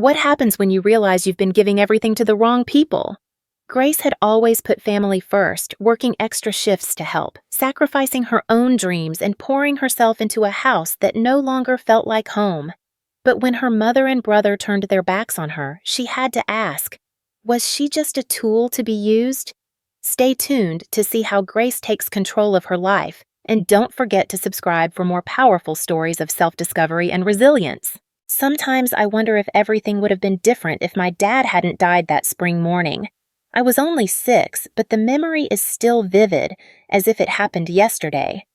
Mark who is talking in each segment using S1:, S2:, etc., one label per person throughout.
S1: What happens when you realize you've been giving everything to the wrong people? Grace had always put family first, working extra shifts to help, sacrificing her own dreams and pouring herself into a house that no longer felt like home. But when her mother and brother turned their backs on her, she had to ask, was she just a tool to be used? Stay tuned to see how Grace takes control of her life, and don't forget to subscribe for more powerful stories of self-discovery and resilience. Sometimes I wonder if everything would have been different if my dad hadn't died that spring morning. I was only 6, but the memory is still vivid, as if it happened yesterday.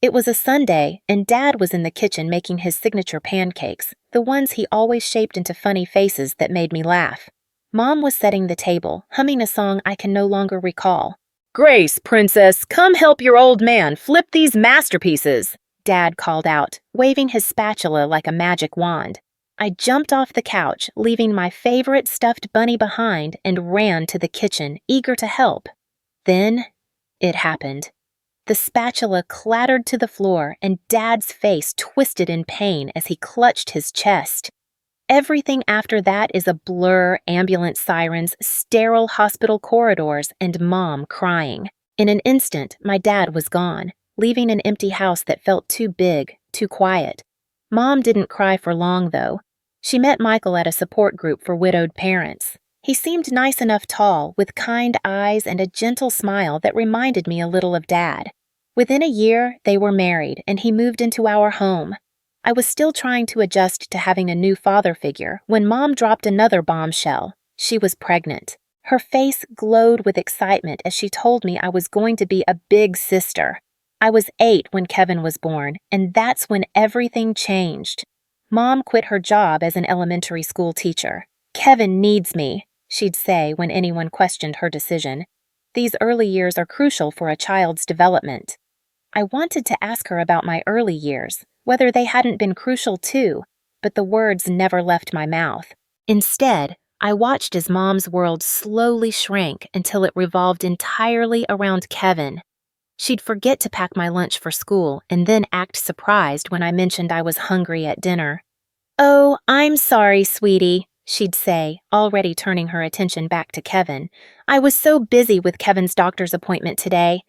S1: It was a Sunday, and Dad was in the kitchen making his signature pancakes, the ones he always shaped into funny faces that made me laugh. Mom was setting the table, humming a song I can no longer recall. "Grace, princess, come help your old man flip these masterpieces," Dad called out, waving his spatula like a magic wand. I jumped off the couch, leaving my favorite stuffed bunny behind, and ran to the kitchen, eager to help. Then, it happened. The spatula clattered to the floor, and Dad's face twisted in pain as he clutched his chest. Everything after that is a blur: ambulance sirens, sterile hospital corridors, and Mom crying. In an instant, my dad was gone, leaving an empty house that felt too big, too quiet. Mom didn't cry for long, though. She met Michael at a support group for widowed parents. He seemed nice enough tall, with kind eyes and a gentle smile that reminded me a little of Dad. Within a year, they were married, and he moved into our home. I was still trying to adjust to having a new father figure when Mom dropped another bombshell. She was pregnant. Her face glowed with excitement as she told me I was going to be a big sister. I was 8 when Kevin was born, and that's when everything changed. Mom quit her job as an elementary school teacher. "Kevin needs me," she'd say when anyone questioned her decision. These early years are crucial for a child's development. I wanted to ask her about my early years, whether they hadn't been crucial too, but the words never left my mouth. Instead, I watched as Mom's world slowly shrank until it revolved entirely around Kevin. She'd forget to pack my lunch for school and then act surprised when I mentioned I was hungry at dinner. "Oh, I'm sorry, sweetie," she'd say, already turning her attention back to Kevin. "I was so busy with Kevin's doctor's appointment today."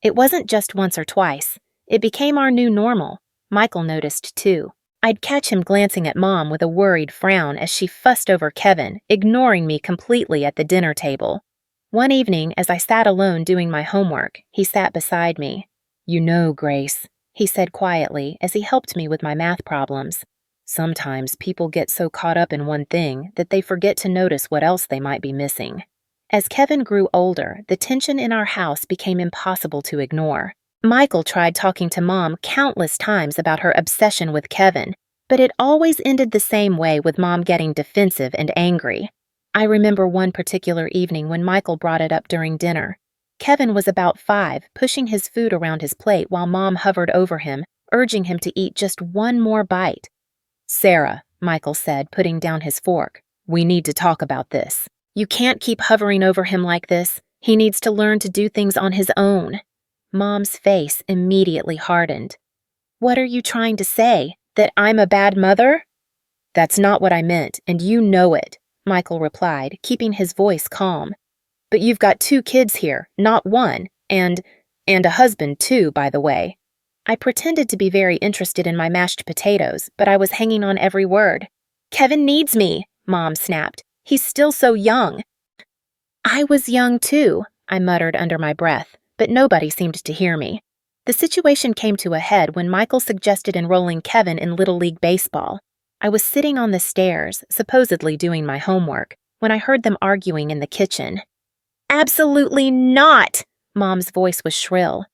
S1: It wasn't just once or twice. It became our new normal. Michael noticed, too. I'd catch him glancing at Mom with a worried frown as she fussed over Kevin, ignoring me completely at the dinner table. One evening, as I sat alone doing my homework, he sat beside me. "You know, Grace," he said quietly as he helped me with my math problems. "Sometimes people get so caught up in one thing that they forget to notice what else they might be missing." As Kevin grew older, the tension in our house became impossible to ignore. Michael tried talking to Mom countless times about her obsession with Kevin, but it always ended the same way, with Mom getting defensive and angry. I remember one particular evening when Michael brought it up during dinner. Kevin was about 5, pushing his food around his plate while Mom hovered over him, urging him to eat just one more bite. "Sarah," Michael said, putting down his fork, "we need to talk about this. You can't keep hovering over him like this. He needs to learn to do things on his own." Mom's face immediately hardened. "What are you trying to say? That I'm a bad mother?" "That's not what I meant, and you know it," Michael replied, keeping his voice calm. "But you've got 2 kids here, not 1, and a husband too, by the way." I pretended to be very interested in my mashed potatoes, but I was hanging on every word. "Kevin needs me," Mom snapped. "He's still so young." "I was young too," I muttered under my breath, but nobody seemed to hear me. The situation came to a head when Michael suggested enrolling Kevin in Little League Baseball. I was sitting on the stairs, supposedly doing my homework, when I heard them arguing in the kitchen. "Absolutely not!" Mom's voice was shrill.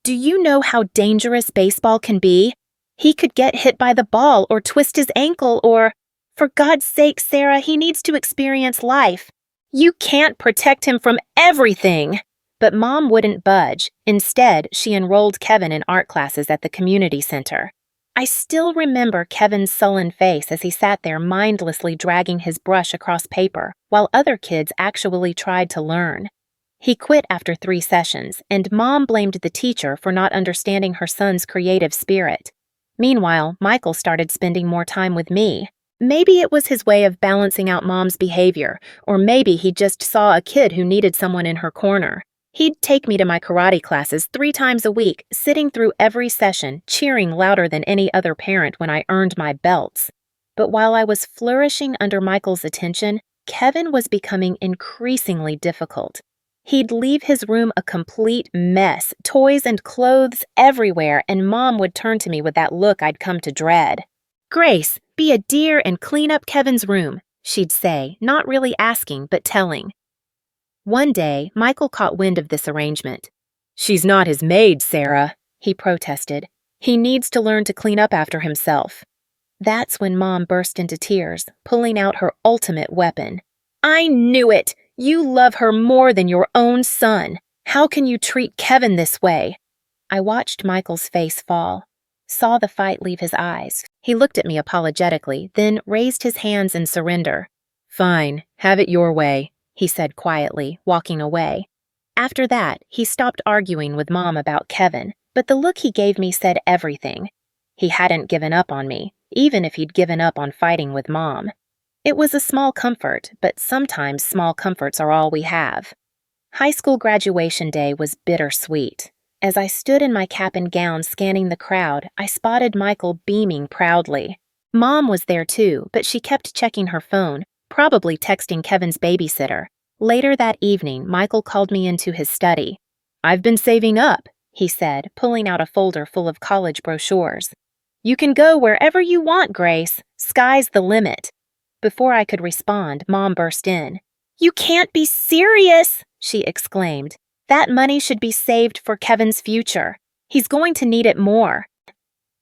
S1: "Do you know how dangerous baseball can be? He could get hit by the ball or twist his ankle or... For God's sake, Sarah, he needs to experience life. You can't protect him from everything." But Mom wouldn't budge. Instead, she enrolled Kevin in art classes at the community center. I still remember Kevin's sullen face as he sat there mindlessly dragging his brush across paper, while other kids actually tried to learn. He quit after 3 sessions, and Mom blamed the teacher for not understanding her son's creative spirit. Meanwhile, Michael started spending more time with me. Maybe it was his way of balancing out Mom's behavior, or maybe he just saw a kid who needed someone in her corner. He'd take me to my karate classes 3 times a week, sitting through every session, cheering louder than any other parent when I earned my belts. But while I was flourishing under Michael's attention, Kevin was becoming increasingly difficult. He'd leave his room a complete mess, toys and clothes everywhere, and Mom would turn to me with that look I'd come to dread. "Grace, be a dear and clean up Kevin's room," she'd say, not really asking but telling. One day, Michael caught wind of this arrangement. "She's not his maid, Sarah," he protested. "He needs to learn to clean up after himself." That's when Mom burst into tears, pulling out her ultimate weapon. "I knew it! You love her more than your own son. How can you treat Kevin this way?" I watched Michael's face fall, saw the fight leave his eyes. He looked at me apologetically, then raised his hands in surrender. "Fine, have it your way," he said quietly, walking away. After that, he stopped arguing with Mom about Kevin, but the look he gave me said everything. He hadn't given up on me, even if he'd given up on fighting with Mom. It was a small comfort, but sometimes small comforts are all we have. High school graduation day was bittersweet. As I stood in my cap and gown scanning the crowd, I spotted Michael beaming proudly. Mom was there too, but she kept checking her phone, probably texting Kevin's babysitter. Later that evening, Michael called me into his study. "I've been saving up," he said, pulling out a folder full of college brochures. "You can go wherever you want, Grace. Sky's the limit." Before I could respond, Mom burst in. "You can't be serious!" she exclaimed. "That money should be saved for Kevin's future. He's going to need it more."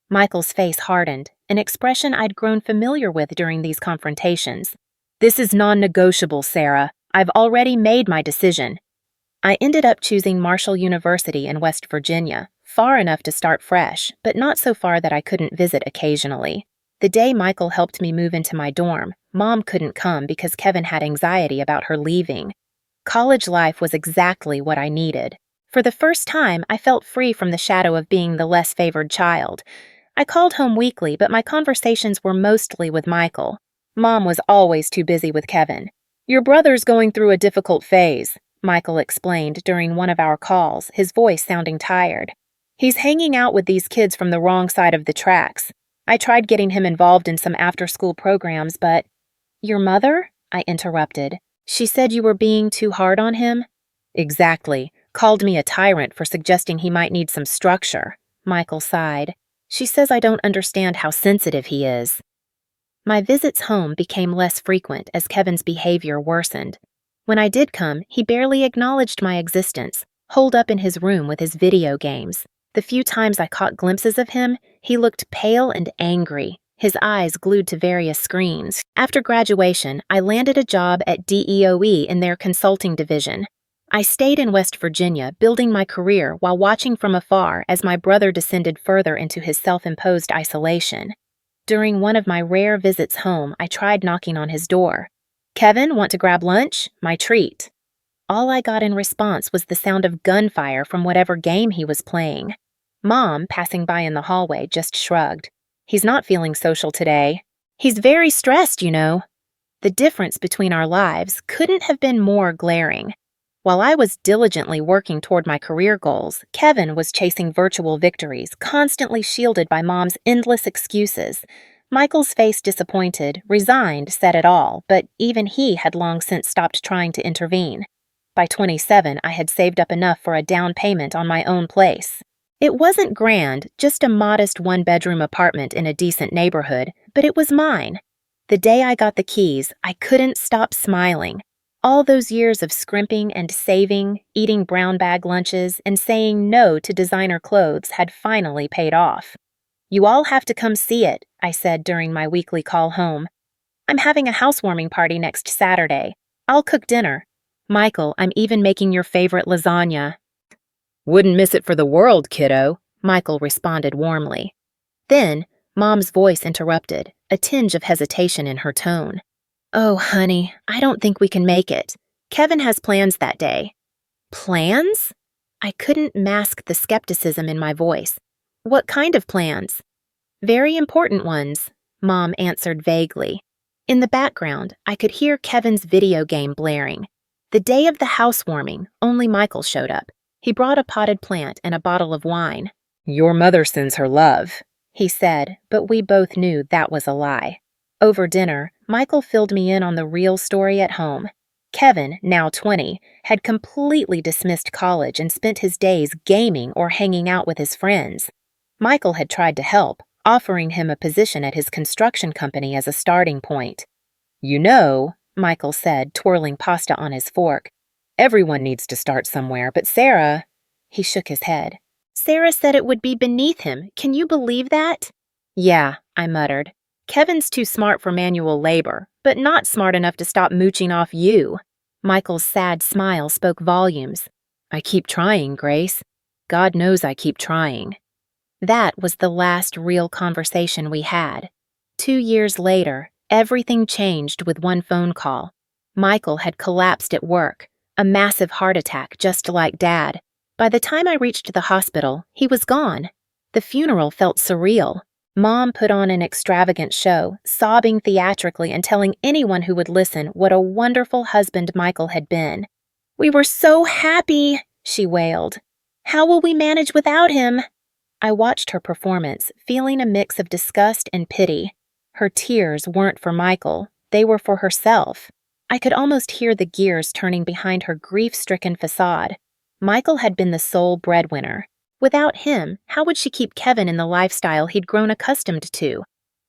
S1: Michael's face hardened, an expression I'd grown familiar with during these confrontations. "This is non-negotiable, Sarah. I've already made my decision." I ended up choosing Marshall University in West Virginia, far enough to start fresh, but not so far that I couldn't visit occasionally. The day Michael helped me move into my dorm, Mom couldn't come because Kevin had anxiety about her leaving. College life was exactly what I needed. For the first time, I felt free from the shadow of being the less favored child. I called home weekly, but my conversations were mostly with Michael. Mom was always too busy with Kevin. "Your brother's going through a difficult phase," Michael explained during one of our calls, his voice sounding tired. "He's hanging out with these kids from the wrong side of the tracks. I tried getting him involved in some after-school programs, but—" "Your mother?" I interrupted. "She said you were being too hard on him?" "Exactly. Called me a tyrant for suggesting he might need some structure." Michael sighed. "She says I don't understand how sensitive he is." My visits home became less frequent as Kevin's behavior worsened. When I did come, he barely acknowledged my existence, holed up in his room with his video games. The few times I caught glimpses of him, he looked pale and angry, his eyes glued to various screens. After graduation, I landed a job at DEOE in their consulting division. I stayed in West Virginia, building my career while watching from afar as my brother descended further into his self-imposed isolation. During one of my rare visits home, I tried knocking on his door. "Kevin, want to grab lunch? My treat." All I got in response was the sound of gunfire from whatever game he was playing. Mom, passing by in the hallway, just shrugged. "He's not feeling social today. He's very stressed, you know." The difference between our lives couldn't have been more glaring. While I was diligently working toward my career goals, Kevin was chasing virtual victories, constantly shielded by Mom's endless excuses. Michael's face disappointed, resigned, said it all, but even he had long since stopped trying to intervene. By 27, I had saved up enough for a down payment on my own place. It wasn't grand, just a modest one-bedroom apartment in a decent neighborhood, but it was mine. The day I got the keys, I couldn't stop smiling. All those years of scrimping and saving, eating brown bag lunches, and saying no to designer clothes had finally paid off. "You all have to come see it," I said during my weekly call home. "I'm having a housewarming party next Saturday. I'll cook dinner. Michael, I'm even making your favorite lasagna." "Wouldn't miss it for the world, kiddo," Michael responded warmly. Then, Mom's voice interrupted, a tinge of hesitation in her tone. "Oh, honey, I don't think we can make it. Kevin has plans that day." "Plans?" I couldn't mask the skepticism in my voice. "What kind of plans?" "Very important ones," Mom answered vaguely. In the background, I could hear Kevin's video game blaring. The day of the housewarming, only Michael showed up. He brought a potted plant and a bottle of wine. "Your mother sends her love," he said, but we both knew that was a lie. Over dinner, Michael filled me in on the real story at home. Kevin, now 20, had completely dismissed college and spent his days gaming or hanging out with his friends. Michael had tried to help, offering him a position at his construction company as a starting point. "You know," Michael said, twirling pasta on his fork, "everyone needs to start somewhere, but Sarah—" He shook his head. "Sarah said it would be beneath him. Can you believe that?" "Yeah," I muttered. "Kevin's too smart for manual labor, but not smart enough to stop mooching off you." Michael's sad smile spoke volumes. "I keep trying, Grace. God knows I keep trying." That was the last real conversation we had. 2 years later, everything changed with one phone call. Michael had collapsed at work, a massive heart attack just like Dad. By the time I reached the hospital, he was gone. The funeral felt surreal. Mom put on an extravagant show, sobbing theatrically and telling anyone who would listen what a wonderful husband Michael had been. "We were so happy," she wailed. "How will we manage without him?" I watched her performance, feeling a mix of disgust and pity. Her tears weren't for Michael, they were for herself. I could almost hear the gears turning behind her grief-stricken facade. Michael had been the sole breadwinner. Without him, how would she keep Kevin in the lifestyle he'd grown accustomed to?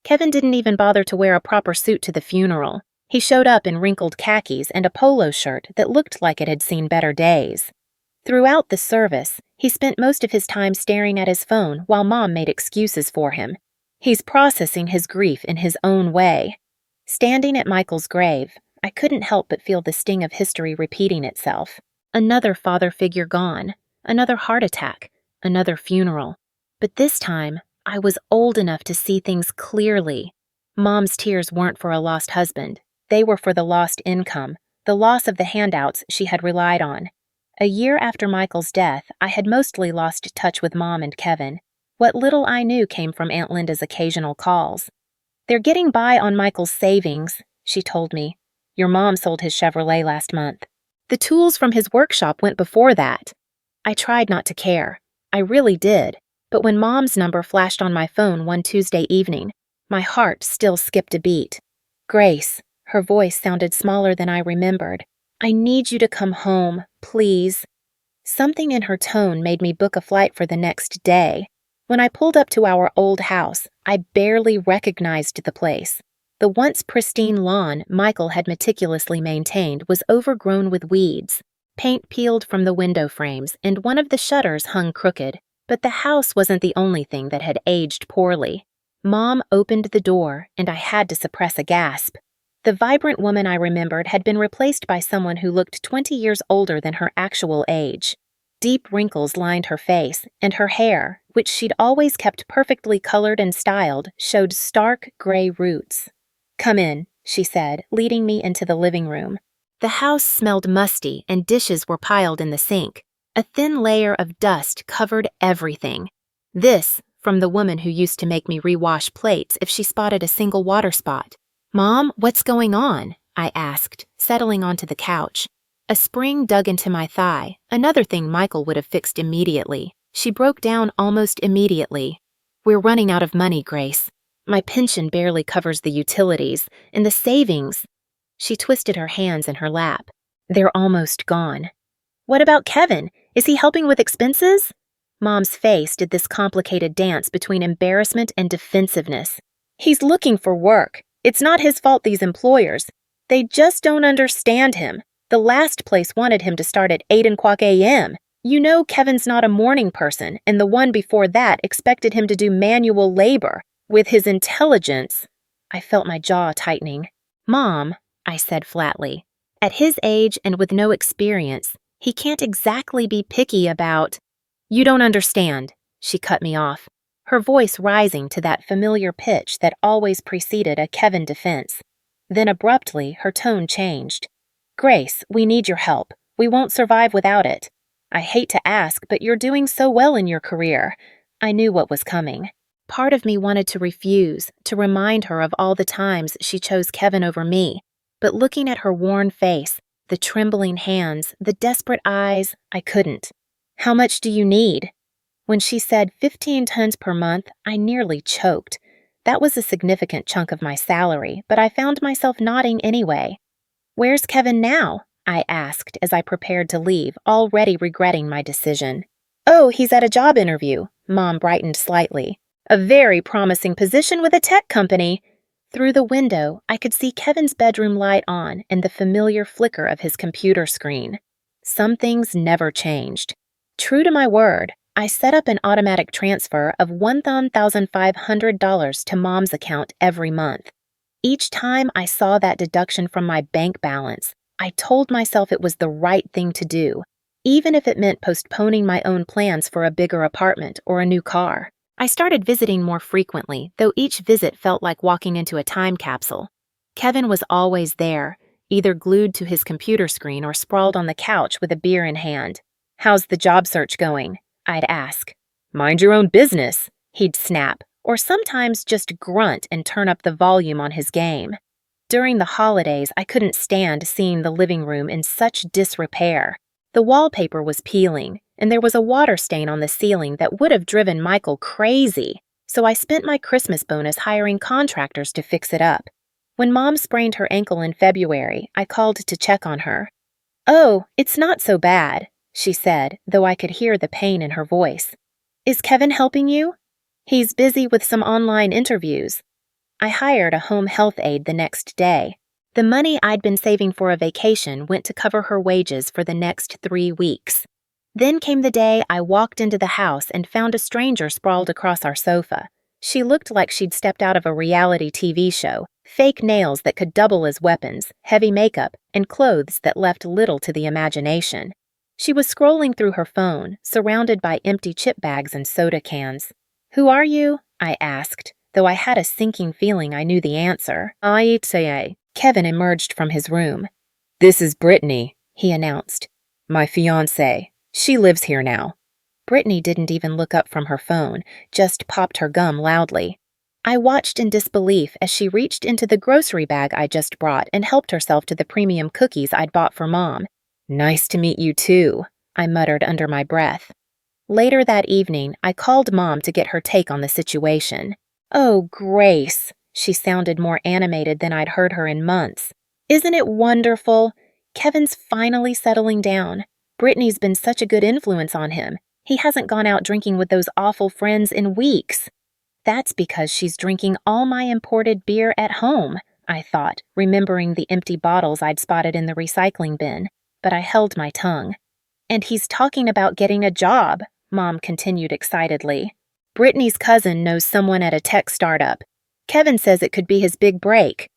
S1: Kevin didn't even bother to wear a proper suit to the funeral. He showed up in wrinkled khakis and a polo shirt that looked like it had seen better days. Throughout the service, he spent most of his time staring at his phone while Mom made excuses for him. He's processing his grief in his own way. Standing at Michael's grave, I couldn't help but feel the sting of history repeating itself. Another father figure gone, another heart attack, another funeral. But this time, I was old enough to see things clearly. Mom's tears weren't for a lost husband. They were for the lost income, the loss of the handouts she had relied on. A year after Michael's death, I had mostly lost touch with Mom and Kevin. What little I knew came from Aunt Linda's occasional calls. "They're getting by on Michael's savings," she told me. "Your mom sold his Chevrolet last month. The tools from his workshop went before that." I tried not to care. I really did. But when Mom's number flashed on my phone one Tuesday evening, my heart still skipped a beat. "Grace," her voice sounded smaller than I remembered. "I need you to come home, please." Something in her tone made me book a flight for the next day. When I pulled up to our old house, I barely recognized the place. The once pristine lawn Michael had meticulously maintained was overgrown with weeds. Paint peeled from the window frames, and one of the shutters hung crooked. But the house wasn't the only thing that had aged poorly. Mom opened the door, and I had to suppress a gasp. The vibrant woman I remembered had been replaced by someone who looked 20 years older than her actual age. Deep wrinkles lined her face, and her hair, which she'd always kept perfectly colored and styled, showed stark gray roots. "Come in," she said, leading me into the living room. The house smelled musty, and dishes were piled in the sink. A thin layer of dust covered everything. This, from the woman who used to make me rewash plates if she spotted a single water spot. "Mom, what's going on?" I asked, settling onto the couch. A spring dug into my thigh, another thing Michael would have fixed immediately. She broke down almost immediately. "We're running out of money, Grace. My pension barely covers the utilities, and the savings—" She twisted her hands in her lap. "They're almost gone." "What about Kevin? Is he helping with expenses?" Mom's face did this complicated dance between embarrassment and defensiveness. "He's looking for work. It's not his fault, these employers. They just don't understand him. The last place wanted him to start at 8:00 a.m. You know Kevin's not a morning person, and the one before that expected him to do manual labor. With his intelligence—" I felt my jaw tightening. "Mom," I said flatly, "at his age and with no experience, he can't exactly be picky about—" "You don't understand," she cut me off, her voice rising to that familiar pitch that always preceded a Kevin defense. Then abruptly, her tone changed. "Grace, we need your help. We won't survive without it. I hate to ask, but you're doing so well in your career." I knew what was coming. Part of me wanted to refuse, to remind her of all the times she chose Kevin over me, but looking at her worn face, the trembling hands, the desperate eyes, I couldn't. "How much do you need?" When she said 15 tons per month, I nearly choked. That was a significant chunk of my salary, but I found myself nodding anyway. "Where's Kevin now?" I asked as I prepared to leave, already regretting my decision. "Oh, he's at a job interview." Mom brightened slightly. "A very promising position with a tech company." Through the window, I could see Kevin's bedroom light on and the familiar flicker of his computer screen. Some things never changed. True to my word, I set up an automatic transfer of $1,500 to Mom's account every month. Each time I saw that deduction from my bank balance, I told myself it was the right thing to do, even if it meant postponing my own plans for a bigger apartment or a new car. I started visiting more frequently, though each visit felt like walking into a time capsule. Kevin was always there, either glued to his computer screen or sprawled on the couch with a beer in hand. "How's the job search going?" I'd ask. "Mind your own business," he'd snap, or sometimes just grunt and turn up the volume on his game. During the holidays, I couldn't stand seeing the living room in such disrepair. The wallpaper was peeling, and there was a water stain on the ceiling that would have driven Michael crazy, so I spent my Christmas bonus hiring contractors to fix it up. When Mom sprained her ankle in February, I called to check on her. "Oh, it's not so bad," she said, though I could hear the pain in her voice. "Is Kevin helping you?" "He's busy with some online interviews." I hired a home health aide the next day. The money I'd been saving for a vacation went to cover her wages for the next 3 weeks. Then came the day I walked into the house and found a stranger sprawled across our sofa. She looked like she'd stepped out of a reality TV show, fake nails that could double as weapons, heavy makeup, and clothes that left little to the imagination. She was scrolling through her phone, surrounded by empty chip bags and soda cans. "Who are you?" I asked, though I had a sinking feeling I knew the answer. "Aite." Kevin emerged from his room. "This is Brittany," he announced. "My fiancée. She lives here now." Brittany didn't even look up from her phone, just popped her gum loudly. I watched in disbelief as she reached into the grocery bag I just brought and helped herself to the premium cookies I'd bought for Mom. "Nice to meet you too," I muttered under my breath. Later that evening, I called Mom to get her take on the situation. "Oh, Grace," she sounded more animated than I'd heard her in months. "Isn't it wonderful? Kevin's finally settling down. Brittany's been such a good influence on him. He hasn't gone out drinking with those awful friends in weeks." "That's because she's drinking all my imported beer at home," I thought, remembering the empty bottles I'd spotted in the recycling bin, but I held my tongue. "And he's talking about getting a job," Mom continued excitedly. "Brittany's cousin knows someone at a tech startup. Kevin says it could be his big break."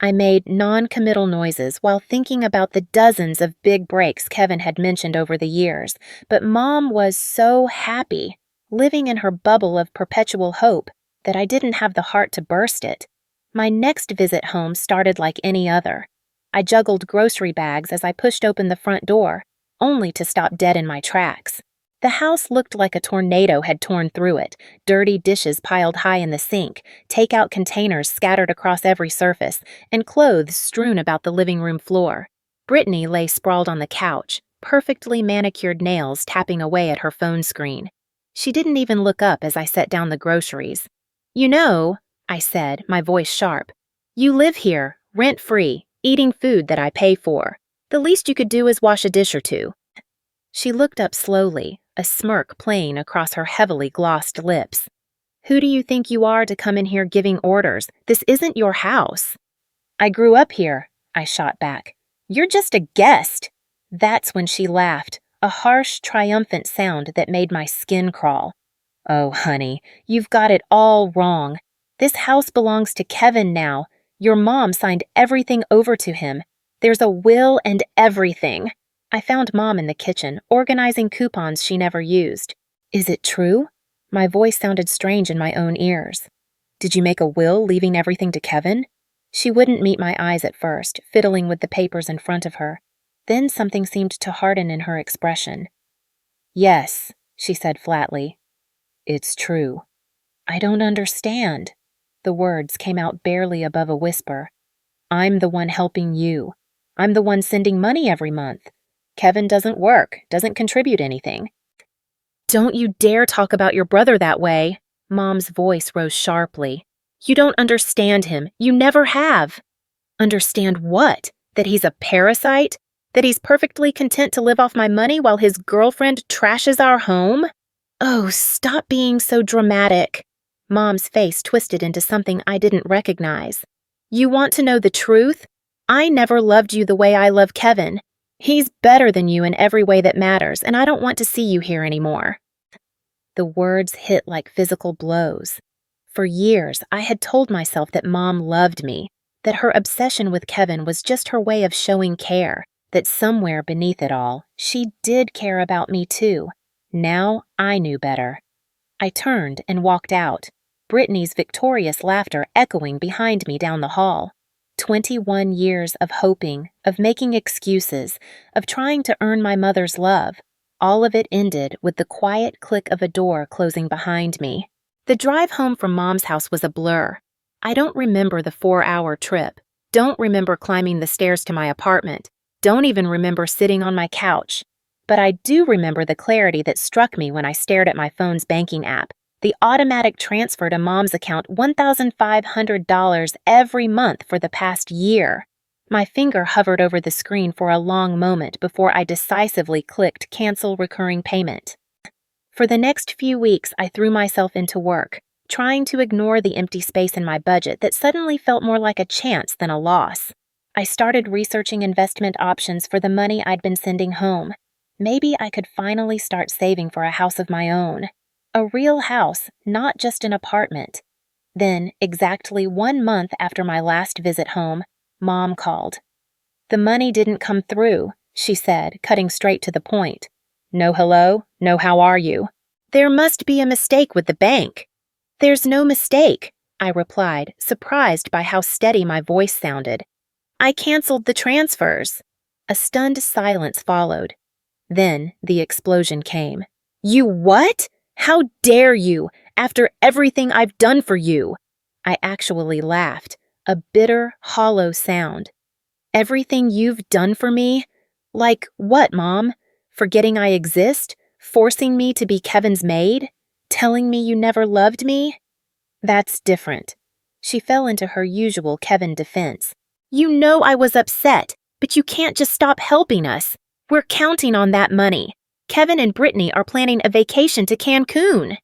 S1: I made non-committal noises while thinking about the dozens of big breaks Kevin had mentioned over the years, but Mom was so happy, living in her bubble of perpetual hope, that I didn't have the heart to burst it. My next visit home started like any other. I juggled grocery bags as I pushed open the front door, only to stop dead in my tracks. The house looked like a tornado had torn through it, dirty dishes piled high in the sink, takeout containers scattered across every surface, and clothes strewn about the living room floor. Brittany lay sprawled on the couch, perfectly manicured nails tapping away at her phone screen. She didn't even look up as I set down the groceries. "You know," I said, my voice sharp, "you live here, rent-free, eating food that I pay for. The least you could do is wash a dish or two." She looked up slowly, a smirk playing across her heavily glossed lips. "Who do you think you are to come in here giving orders? This isn't your house." "I grew up here," I shot back. "You're just a guest." That's when she laughed, a harsh, triumphant sound that made my skin crawl. "Oh, honey, you've got it all wrong. This house belongs to Kevin now. Your mom signed everything over to him. There's a will and everything." I found Mom in the kitchen, organizing coupons she never used. "Is it true?" My voice sounded strange in my own ears. "Did you make a will leaving everything to Kevin?" She wouldn't meet my eyes at first, fiddling with the papers in front of her. Then something seemed to harden in her expression. "Yes," she said flatly. "It's true." I don't understand. The words came out barely above a whisper. I'm the one helping you. I'm the one sending money every month. Kevin doesn't work, doesn't contribute anything. Don't you dare talk about your brother that way. Mom's voice rose sharply. You don't understand him. You never have. Understand what? That he's a parasite? That he's perfectly content to live off my money while his girlfriend trashes our home? Oh, stop being so dramatic. Mom's face twisted into something I didn't recognize. You want to know the truth? I never loved you the way I love Kevin. He's better than you in every way that matters, and I don't want to see you here anymore. The words hit like physical blows. For years, I had told myself that Mom loved me, that her obsession with Kevin was just her way of showing care, that somewhere beneath it all, she did care about me too. Now I knew better. I turned and walked out, Brittany's victorious laughter echoing behind me down the hall. 21 years of hoping, of making excuses, of trying to earn my mother's love. All of it ended with the quiet click of a door closing behind me. The drive home from Mom's house was a blur. I don't remember the 4-hour trip. Don't remember climbing the stairs to my apartment. Don't even remember sitting on my couch. But I do remember the clarity that struck me when I stared at my phone's banking app. The automatic transfer to Mom's account $1,500 every month for the past year. My finger hovered over the screen for a long moment before I decisively clicked Cancel Recurring Payment. For the next few weeks, I threw myself into work, trying to ignore the empty space in my budget that suddenly felt more like a chance than a loss. I started researching investment options for the money I'd been sending home. Maybe I could finally start saving for a house of my own. A real house, not just an apartment. Then, exactly 1 month after my last visit home, Mom called. The money didn't come through, she said, cutting straight to the point. No hello, no how are you. There must be a mistake with the bank. There's no mistake, I replied, surprised by how steady my voice sounded. I canceled the transfers. A stunned silence followed. Then the explosion came. You what? How dare you, after everything I've done for you? I actually laughed, a bitter, hollow sound. Everything you've done for me? Like what, Mom? Forgetting I exist? Forcing me to be Kevin's maid? Telling me you never loved me? That's different. She fell into her usual Kevin defense. You know I was upset, but you can't just stop helping us. We're counting on that money. Kevin and Brittany are planning a vacation to Cancun.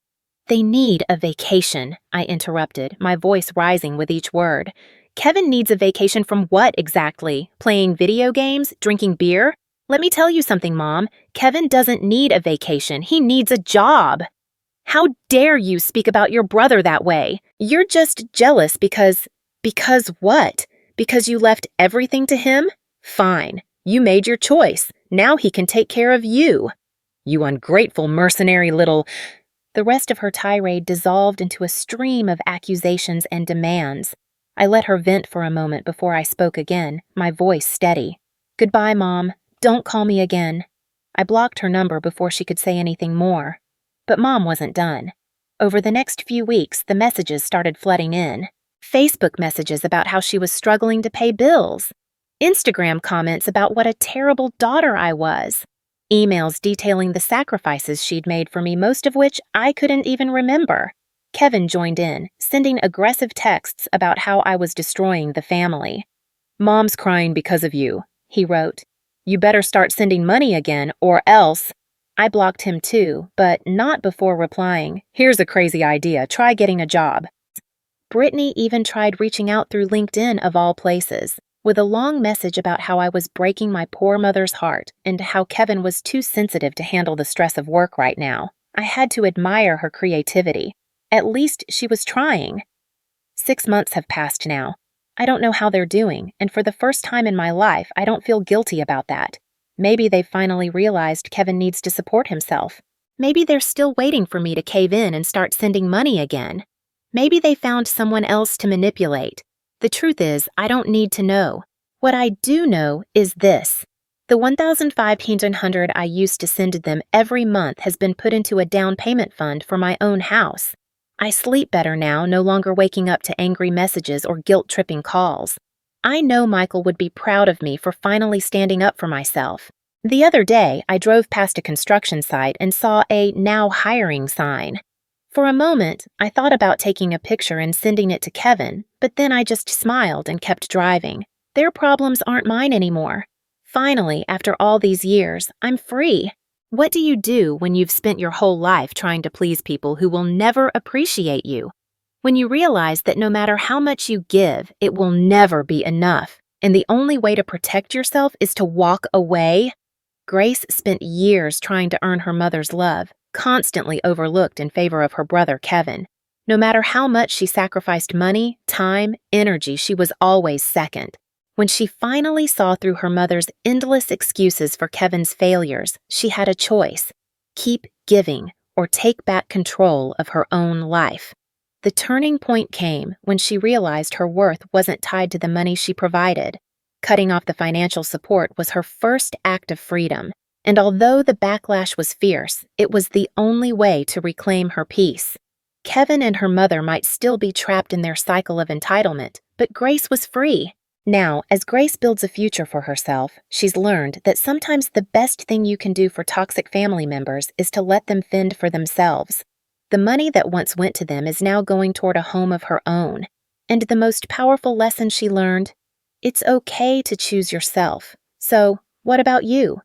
S1: They need a vacation, I interrupted, my voice rising with each word. Kevin needs a vacation from what exactly? Playing video games? Drinking beer? Let me tell you something, Mom. Kevin doesn't need a vacation. He needs a job. How dare you speak about your brother that way? You're just jealous because what? Because you left everything to him? Fine. You made your choice. Now he can take care of you. You ungrateful, mercenary little... The rest of her tirade dissolved into a stream of accusations and demands. I let her vent for a moment before I spoke again, my voice steady. Goodbye, Mom. Don't call me again. I blocked her number before she could say anything more. But Mom wasn't done. Over the next few weeks, the messages started flooding in. Facebook messages about how she was struggling to pay bills. Instagram comments about what a terrible daughter I was. Emails detailing the sacrifices she'd made for me, most of which I couldn't even remember. Kevin joined in, sending aggressive texts about how I was destroying the family. Mom's crying because of you, he wrote. You better start sending money again, or else. I blocked him too, but not before replying, here's a crazy idea, try getting a job. Brittany even tried reaching out through LinkedIn of all places, with a long message about how I was breaking my poor mother's heart and how Kevin was too sensitive to handle the stress of work right now. I had to admire her creativity. At least she was trying. 6 months have passed now. I don't know how they're doing, and for the first time in my life, I don't feel guilty about that. Maybe they've finally realized Kevin needs to support himself. Maybe they're still waiting for me to cave in and start sending money again. Maybe they found someone else to manipulate. The truth is, I don't need to know. What I do know is this. The $1,500 I used to send to them every month has been put into a down payment fund for my own house. I sleep better now, no longer waking up to angry messages or guilt-tripping calls. I know Michael would be proud of me for finally standing up for myself. The other day, I drove past a construction site and saw a "now hiring" sign. For a moment, I thought about taking a picture and sending it to Kevin, but then I just smiled and kept driving. Their problems aren't mine anymore. Finally, after all these years, I'm free. What do you do when you've spent your whole life trying to please people who will never appreciate you? When you realize that no matter how much you give, it will never be enough, and the only way to protect yourself is to walk away? Grace spent years trying to earn her mother's love, constantly overlooked in favor of her brother Kevin. No matter how much she sacrificed money, time, energy, she was always second. When she finally saw through her mother's endless excuses for Kevin's failures, she had a choice: keep giving or take back control of her own life. The turning point came when she realized her worth wasn't tied to the money she provided. Cutting off the financial support was her first act of freedom, and although the backlash was fierce, it was the only way to reclaim her peace. Kevin and her mother might still be trapped in their cycle of entitlement, but Grace was free. Now, as Grace builds a future for herself, she's learned that sometimes the best thing you can do for toxic family members is to let them fend for themselves. The money that once went to them is now going toward a home of her own. And the most powerful lesson she learned: it's okay to choose yourself. So, what about you?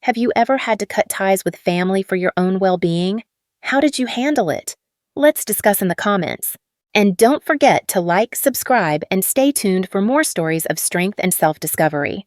S1: Have you ever had to cut ties with family for your own well-being? How did you handle it? Let's discuss in the comments. And don't forget to like, subscribe, and stay tuned for more stories of strength and self-discovery.